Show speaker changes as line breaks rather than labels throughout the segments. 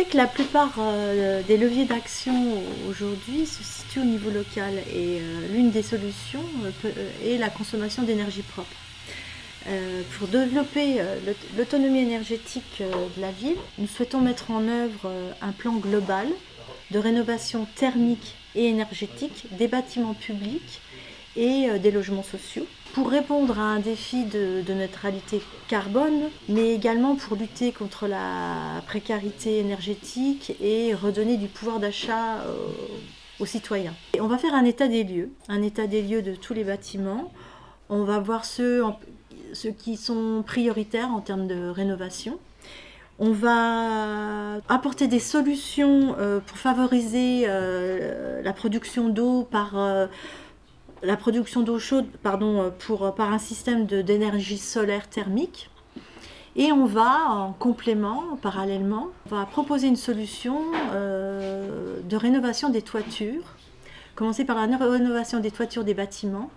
sait que la plupart des leviers d'action aujourd'hui se situent au niveau local et l'une des solutions est la consommation d'énergie propre. Pour développer l'autonomie énergétique de la ville, nous souhaitons mettre en œuvre un plan global de rénovation thermique et énergétique des bâtiments publics et des logements sociaux pour répondre à un défi de neutralité carbone, mais également pour lutter contre la précarité énergétique et redonner du pouvoir d'achat aux citoyens. Et on va faire un état des lieux de tous les bâtiments. On va voir ceux qui sont prioritaires en termes de rénovation. On va apporter des solutions pour favoriser la production d'eau chaude par un système d'énergie solaire thermique. Et on va, en complément, parallèlement, on va proposer une solution de rénovation des toitures, commencer par la rénovation des toitures des bâtiments,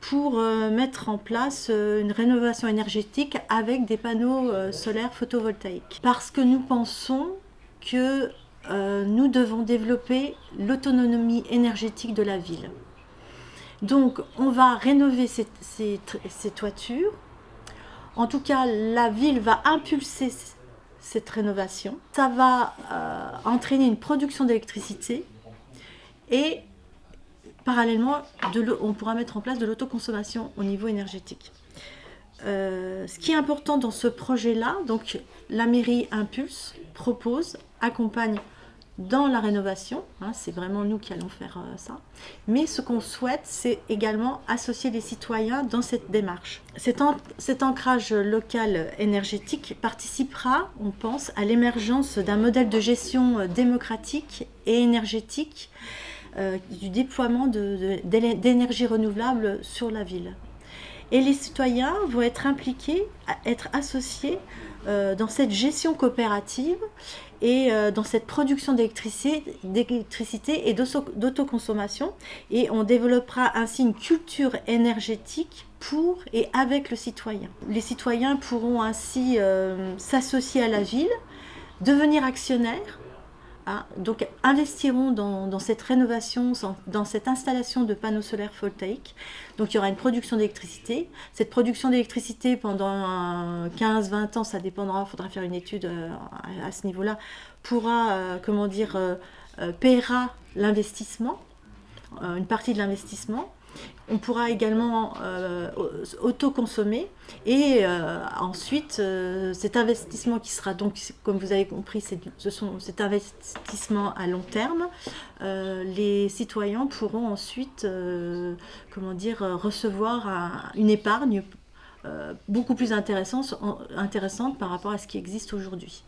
pour mettre en place une rénovation énergétique avec des panneaux solaires photovoltaïques. Parce que nous pensons que nous devons développer l'autonomie énergétique de la ville. Donc on va rénover ces toitures. En tout cas, la ville va impulser cette rénovation. Ça va entraîner une production d'électricité et parallèlement, on pourra mettre en place de l'autoconsommation au niveau énergétique. Ce qui est important dans ce projet-là, donc la mairie impulse, propose, accompagne dans la rénovation, c'est vraiment nous qui allons faire ça, mais ce qu'on souhaite, c'est également associer les citoyens dans cette démarche. Cet ancrage local énergétique participera, on pense, à l'émergence d'un modèle de gestion démocratique et énergétique du déploiement d'énergie renouvelable sur la ville. Et les citoyens vont être impliqués, être associés dans cette gestion coopérative et dans cette production d'électricité et d'autoconsommation. Et on développera ainsi une culture énergétique pour et avec le citoyen. Les citoyens pourront ainsi s'associer à la ville, devenir actionnaires, donc investiront dans cette rénovation, dans cette installation de panneaux solaires photovoltaïques. Donc il y aura une production d'électricité. Cette production d'électricité pendant 15-20 ans, ça dépendra, il faudra faire une étude à ce niveau-là, paiera l'investissement, une partie de l'investissement. On pourra également autoconsommer et ensuite cet investissement qui sera donc, comme vous avez compris, cet investissement à long terme, les citoyens pourront ensuite recevoir une épargne beaucoup plus intéressante par rapport à ce qui existe aujourd'hui.